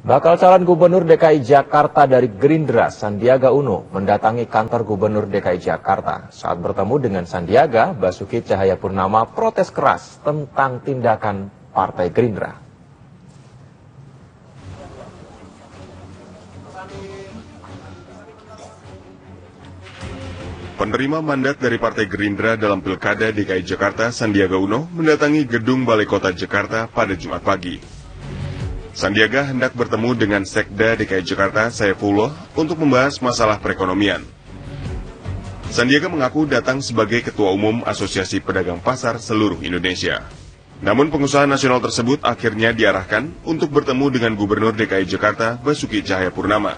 Bakal calon Gubernur DKI Jakarta dari Gerindra, Sandiaga Uno, mendatangi kantor Gubernur DKI Jakarta. Saat bertemu dengan Sandiaga, Basuki Cahayapurnama protes keras tentang tindakan Partai Gerindra. Penerima mandat dari Partai Gerindra dalam Pilkada DKI Jakarta, Sandiaga Uno, mendatangi Gedung Balai Kota Jakarta pada Jumat pagi. Sandiaga hendak bertemu dengan Sekda DKI Jakarta, Saifullah, untuk membahas masalah perekonomian. Sandiaga mengaku datang sebagai Ketua Umum Asosiasi Pedagang Pasar seluruh Indonesia. Namun pengusaha nasional tersebut akhirnya diarahkan untuk bertemu dengan Gubernur DKI Jakarta, Basuki Cahayapurnama.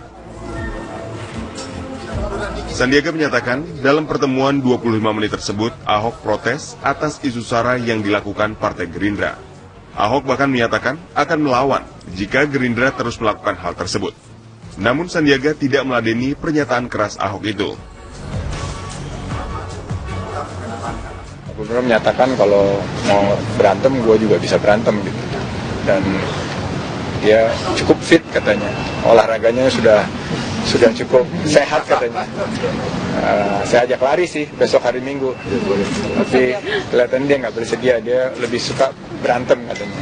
Sandiaga menyatakan dalam pertemuan 25 menit tersebut, Ahok protes atas isu SARA yang dilakukan Partai Gerindra. Ahok bahkan menyatakan akan melawan jika Gerindra terus melakukan hal tersebut. Namun Sandiaga tidak meladeni pernyataan keras Ahok itu. Gubernur menyatakan kalau mau berantem, gue juga bisa berantem gitu. Dan dia cukup fit katanya, olahraganya sudah cukup sehat katanya. Saya ajak lari sih besok hari Minggu, tapi kelihatan dia nggak bersedia, dia lebih suka berantem katanya.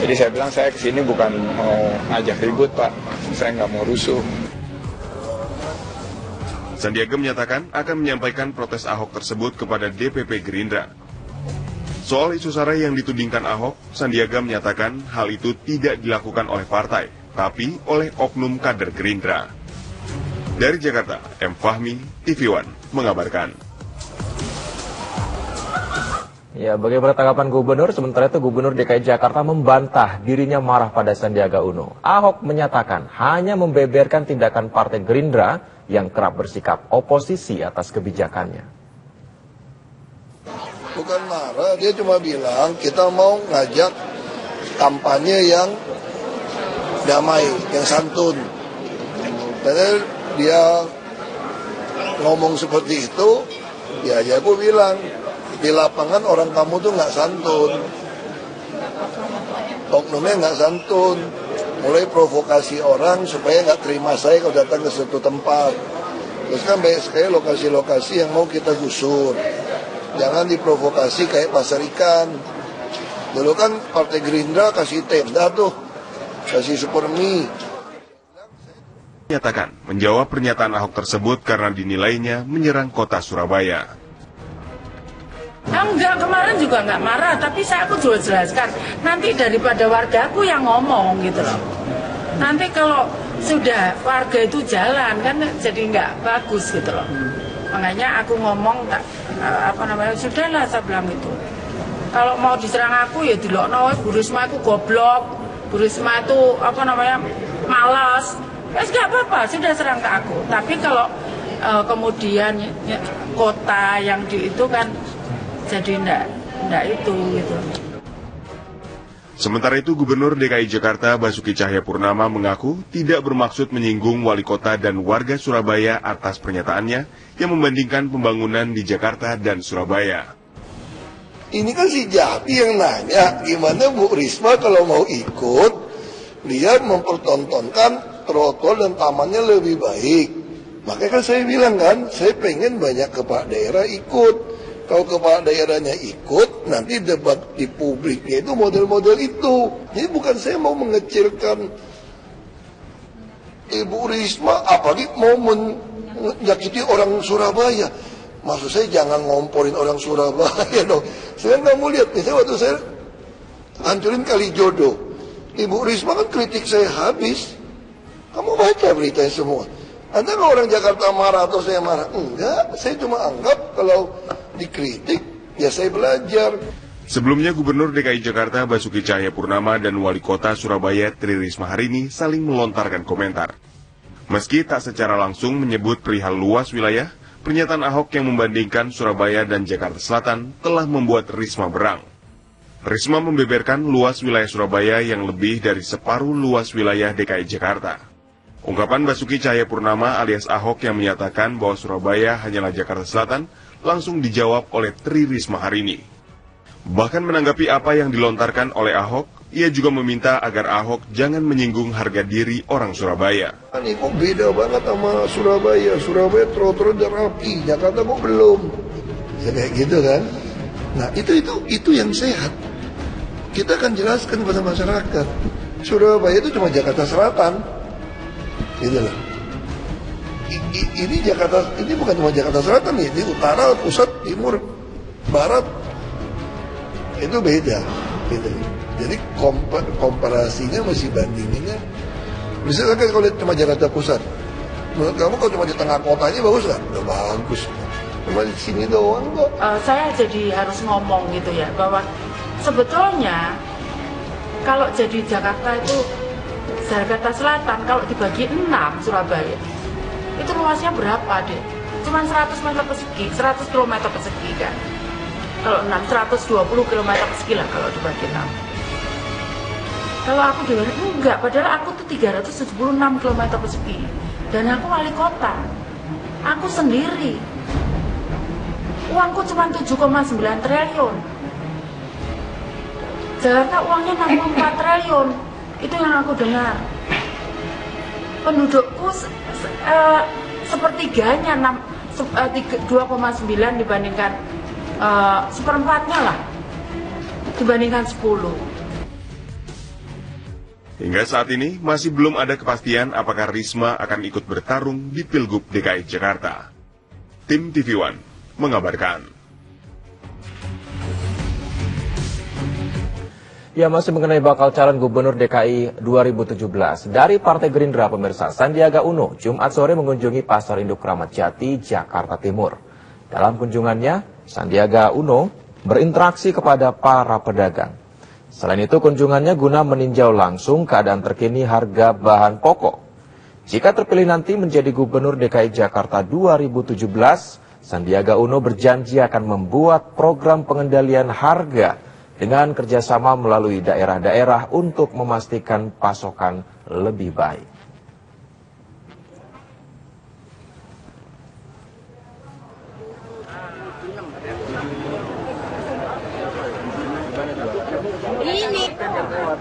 Jadi saya bilang saya kesini bukan mau ngajak ribut Pak, saya nggak mau rusuh. Sandiaga menyatakan akan menyampaikan protes Ahok tersebut kepada DPP Gerindra. Soal isu SARA yang ditudingkan Ahok, Sandiaga menyatakan hal itu tidak dilakukan oleh partai, tapi oleh oknum kader Gerindra. Dari Jakarta, M. Fahmi, TV One, mengabarkan. Ya, bagaimana tanggapan Gubernur? Sementara itu Gubernur DKI Jakarta membantah dirinya marah pada Sandiaga Uno. Ahok menyatakan hanya membeberkan tindakan Partai Gerindra yang kerap bersikap oposisi atas kebijakannya. Bukan marah, dia cuma bilang kita mau ngajak kampanye yang damai, yang santun. Padahal dia ngomong seperti itu, ya aja aku bilang, di lapangan orang kamu tuh nggak santun. Oknumnya nggak santun. Mulai provokasi orang supaya nggak terima saya kalau datang ke suatu tempat. Terus kan banyak sekali lokasi-lokasi yang mau kita gusur. Jangan diprovokasi kayak pasar ikan. Dulu kan Partai Gerindra kasih tenda tuh, kasih supermi. Menyatakan menjawab pernyataan Ahok tersebut karena dinilainya menyerang kota Surabaya. Enggak, kemarin juga enggak marah, tapi aku juga jelaskan. Nanti daripada wargaku yang ngomong gitu loh. Nanti kalau sudah warga itu jalan kan jadi enggak bagus gitu loh. Makanya aku ngomong sudahlah saya bilang itu. Kalau mau diserang aku ya dilokno, Bu Risma itu goblok, Bu Risma itu malas. Ya enggak apa-apa, sudah serang ke aku. Tapi kalau kemudian kota yang itu kan jadi enggak itu gitu. Sementara itu Gubernur DKI Jakarta Basuki Cahayapurnama mengaku tidak bermaksud menyinggung wali kota dan warga Surabaya atas pernyataannya yang membandingkan pembangunan di Jakarta dan Surabaya. Ini kan si Japi yang nanya, gimana Bu Risma kalau mau ikut, lihat mempertontonkan trotoar dan tamannya lebih baik. Makanya kan saya bilang kan, saya pengen banyak kepala daerah ikut. Kalau kepala daerahnya ikut, nanti debat di publiknya itu model-model itu. Jadi bukan saya mau mengecilkan Ibu Risma, apalagi mau menyakiti orang Surabaya. Maksud saya jangan ngomporin orang Surabaya dong. Saya nggak mau lihat, misalnya waktu saya hancurin Kalijodo, Ibu Risma kan kritik saya habis. Kamu baca beritanya semua. Anda kalau orang Jakarta marah atau saya marah? Enggak, saya cuma anggap kalau dikritik, ya saya belajar. Sebelumnya Gubernur DKI Jakarta Basuki Cahayapurnama dan Wali Kota Surabaya Tri Risma hari ini saling melontarkan komentar. Meski tak secara langsung menyebut perihal luas wilayah, pernyataan Ahok yang membandingkan Surabaya dan Jakarta Selatan telah membuat Risma berang. Risma membeberkan luas wilayah Surabaya yang lebih dari separuh luas wilayah DKI Jakarta. Ungkapan Basuki Cahayapurnama alias Ahok yang menyatakan bahwa Surabaya hanyalah Jakarta Selatan langsung dijawab oleh Tri Risma hari ini. Bahkan menanggapi apa yang dilontarkan oleh Ahok, Ia juga meminta agar Ahok jangan menyinggung harga diri orang Surabaya. Ini kok beda banget sama Surabaya. Surabaya trotoar udah rapi, Jakarta kok belum. Ya kayak gitu kan. Nah itu yang sehat. Kita akan jelaskan kepada masyarakat. Surabaya itu cuma Jakarta Selatan. Gitu loh. Ini Jakarta, ini bukan cuma Jakarta Selatan, ini utara, pusat, timur, barat. Itu beda. Gitu. Jadi komparasinya masih bandinginnya. Misalkan kalau lihat cuma Jakarta Pusat, menurut kamu kalau cuma di tengah kotanya bagus nggak? Udah bagus. Cuma di sini doang kok. Saya jadi harus ngomong gitu ya, bahwa sebetulnya kalau jadi Jakarta itu Jakarta Selatan, kalau dibagi 6 Surabaya, itu luasnya berapa deh? Cuma 100 meter persegi, 100 km persegi kan? Kalau 6, 120 km persegi lah kalau dibagi 6. Kalau aku dibagi, enggak, padahal aku tuh 376 km persegi. Dan aku wali kota. Aku sendiri. Uangku cuma 7,9 triliun. Jakarta uangnya 64 triliun. Itu yang aku dengar. Pendudukku sepertiganya 2,9 dibandingkan seperempatnya lah. Dibandingkan 10. Hingga saat ini masih belum ada kepastian apakah Risma akan ikut bertarung di Pilgub DKI Jakarta. Tim TV One mengabarkan. Ya, masih mengenai bakal calon gubernur DKI 2017. Dari Partai Gerindra, pemirsa, Sandiaga Uno Jumat sore mengunjungi Pasar Induk Kramat Jati, Jakarta Timur. Dalam kunjungannya, Sandiaga Uno berinteraksi kepada para pedagang. Selain itu, kunjungannya guna meninjau langsung keadaan terkini harga bahan pokok. Jika terpilih nanti menjadi Gubernur DKI Jakarta 2017, Sandiaga Uno berjanji akan membuat program pengendalian harga dengan kerjasama melalui daerah-daerah untuk memastikan pasokan lebih baik. Ini.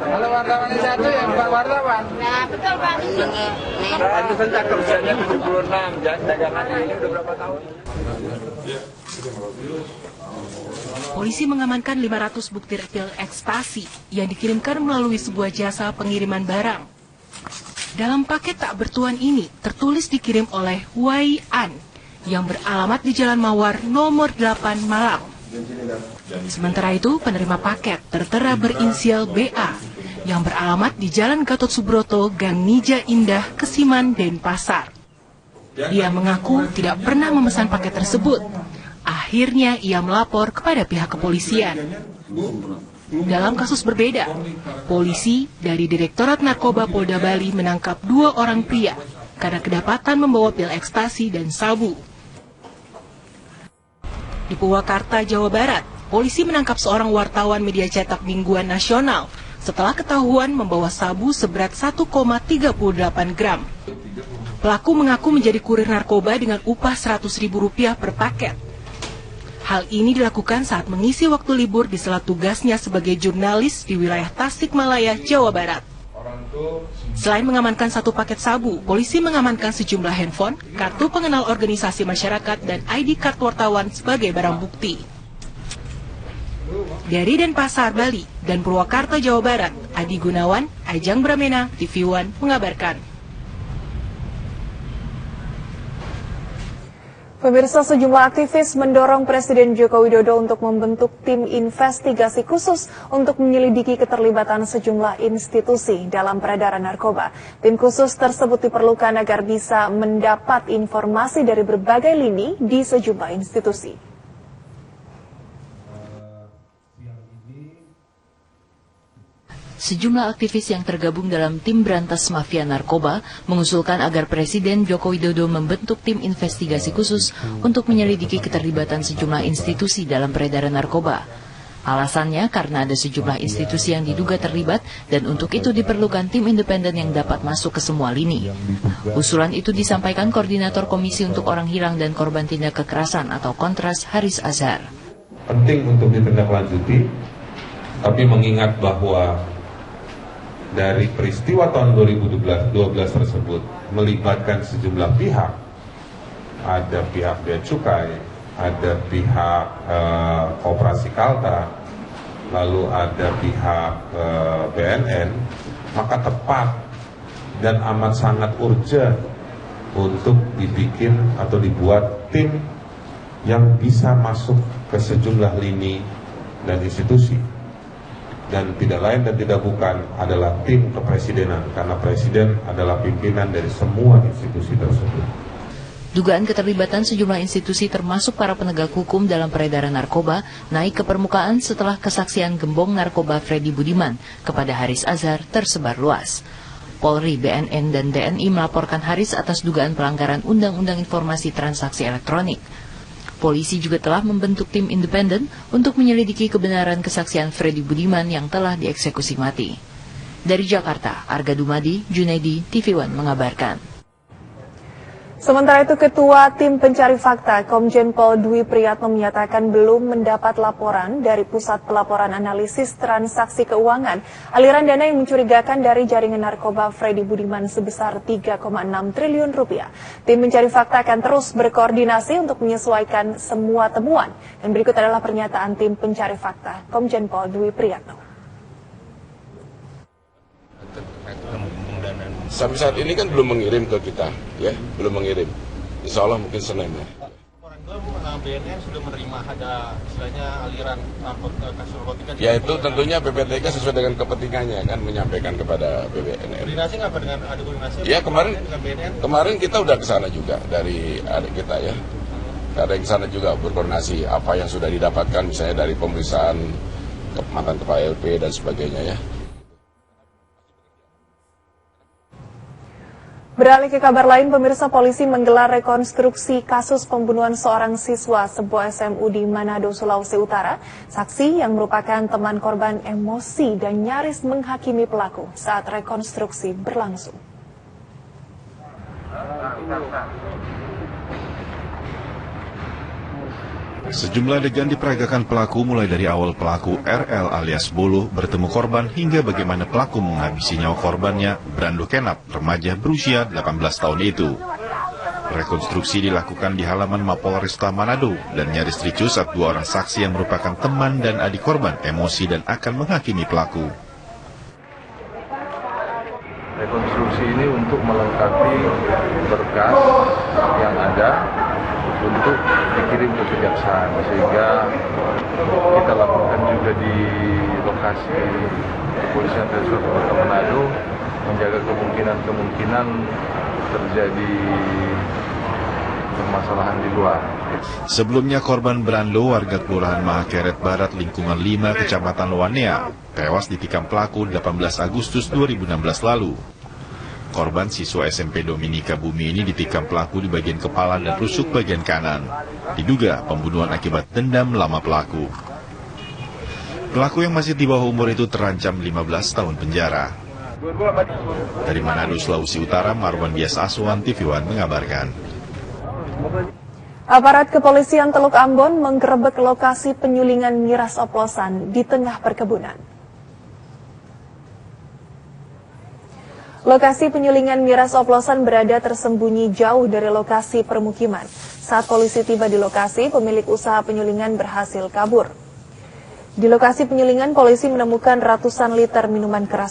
Kalau wartawan satu yang Pak wartawan. Nah, betul Pak. Itu sejak kerjanya 76, dagangannya ini udah berapa tahun? Polisi mengamankan 500 bukti reptil ekstasi yang dikirimkan melalui sebuah jasa pengiriman barang. Dalam paket tak bertuan ini tertulis dikirim oleh Wai An yang beralamat di Jalan Mawar nomor 8 Malang. Sementara itu, penerima paket tertera berinisial BA yang beralamat di Jalan Gatot Subroto, Gang Nija Indah, Kesiman, Denpasar. Dia mengaku tidak pernah memesan paket tersebut. Akhirnya ia melapor kepada pihak kepolisian. Dalam kasus berbeda, polisi dari Direktorat Narkoba Polda Bali menangkap 2 orang pria karena kedapatan membawa pil ekstasi dan sabu. Di Purwakarta, Jawa Barat, polisi menangkap seorang wartawan media cetak mingguan nasional setelah ketahuan membawa sabu seberat 1,38 gram. Pelaku mengaku menjadi kurir narkoba dengan upah Rp100.000 per paket. Hal ini dilakukan saat mengisi waktu libur di sela tugasnya sebagai jurnalis di wilayah Tasikmalaya, Jawa Barat. Selain mengamankan 1 paket sabu, polisi mengamankan sejumlah handphone, kartu pengenal organisasi masyarakat, dan ID card wartawan sebagai barang bukti. Dari Denpasar, Bali, dan Purwakarta, Jawa Barat, Adi Gunawan, Ajang Bramena, TV One mengabarkan. Pemirsa, sejumlah aktivis mendorong Presiden Joko Widodo untuk membentuk tim investigasi khusus untuk menyelidiki keterlibatan sejumlah institusi dalam peredaran narkoba. Tim khusus tersebut diperlukan agar bisa mendapat informasi dari berbagai lini di sejumlah institusi. Sejumlah aktivis yang tergabung dalam tim berantas mafia narkoba mengusulkan agar Presiden Joko Widodo membentuk tim investigasi khusus untuk menyelidiki keterlibatan sejumlah institusi dalam peredaran narkoba. Alasannya karena ada sejumlah institusi yang diduga terlibat dan untuk itu diperlukan tim independen yang dapat masuk ke semua lini. Usulan itu disampaikan Koordinator Komisi untuk Orang Hilang dan Korban Tindak Kekerasan atau Kontras, Haris Azhar. Penting untuk ditindaklanjuti, tapi mengingat bahwa dari peristiwa tahun 2012 tersebut melibatkan sejumlah pihak, ada pihak Bea Cukai, ada pihak Koperasi Kalta, lalu ada pihak BNN, maka tepat dan amat sangat urgent untuk dibikin atau dibuat tim yang bisa masuk ke sejumlah lini dan institusi. Dan tidak lain dan tidak bukan adalah tim kepresidenan, karena presiden adalah pimpinan dari semua institusi tersebut. Dugaan keterlibatan sejumlah institusi termasuk para penegak hukum dalam peredaran narkoba naik ke permukaan setelah kesaksian gembong narkoba Freddy Budiman kepada Haris Azhar tersebar luas. Polri, BNN, dan TNI melaporkan Haris atas dugaan pelanggaran Undang-Undang Informasi Transaksi Elektronik. Polisi juga telah membentuk tim independen untuk menyelidiki kebenaran kesaksian Freddy Budiman yang telah dieksekusi mati. Dari Jakarta, Arga Dumadi, Junaidi, TV One mengabarkan. Sementara itu, Ketua Tim Pencari Fakta Komjen Pol Dwi Priyatno menyatakan belum mendapat laporan dari Pusat Pelaporan Analisis Transaksi Keuangan aliran dana yang mencurigakan dari jaringan narkoba Freddy Budiman sebesar 3,6 triliun rupiah. Tim Pencari Fakta akan terus berkoordinasi untuk menyesuaikan semua temuan. Dan berikut adalah pernyataan Tim Pencari Fakta Komjen Pol Dwi Priyatno. Sampai saat ini kan belum mengirim ke kita, ya, belum mengirim. Insya Allah mungkin Senin ya. BNN sudah menerima ada istilahnya aliran kasus narkotika. Ya itu tentunya PPTK sesuai dengan kepentingannya kan menyampaikan kepada BNN. Koordinasi nggak dengan ada koordinasi? Ya kemarin kita udah ke sana juga dari adik kita ya. Ada yang ke sana juga berkoordinasi apa yang sudah didapatkan misalnya dari pemeriksaan mantan kepala LP dan sebagainya ya. Beralih ke kabar lain, pemirsa, polisi menggelar rekonstruksi kasus pembunuhan seorang siswa sebuah SMU di Manado, Sulawesi Utara. Saksi yang merupakan teman korban emosi dan nyaris menghakimi pelaku saat rekonstruksi berlangsung. Sejumlah adegan diperagakan pelaku mulai dari awal pelaku RL alias Bolo bertemu korban hingga bagaimana pelaku menghabisi nyawa korbannya, Brando Kenap, remaja berusia 18 tahun itu. Rekonstruksi dilakukan di halaman Mapolresta Manado dan nyaris ricuh saat dua orang saksi yang merupakan teman dan adik korban emosi dan akan menghakimi pelaku. Rekonstruksi ini untuk melengkapi berkas yang ada untuk dikirim ke kejaksaan, sehingga kita lakukan juga di lokasi kepolisian Resort Kota Manado menjaga kemungkinan terjadi permasalahan di luar. Sebelumnya korban Brando, warga Kelurahan Mahakeret Barat, lingkungan 5, Kecamatan Loanea, tewas ditikam pelaku 18 Agustus 2016 lalu. Korban siswa SMP Dominika Bumi ini ditikam pelaku di bagian kepala dan rusuk bagian kanan. Diduga pembunuhan akibat dendam lama pelaku. Pelaku yang masih di bawah umur itu terancam 15 tahun penjara. Dari Manado, Sulawesi Utara, Marwan Bias Aswan, TV One mengabarkan. Aparat kepolisian Teluk Ambon menggerebek lokasi penyulingan miras oplosan di tengah perkebunan. Lokasi penyulingan miras oplosan berada tersembunyi jauh dari lokasi permukiman. Saat polisi tiba di lokasi, pemilik usaha penyulingan berhasil kabur. Di lokasi penyulingan, polisi menemukan ratusan liter minuman keras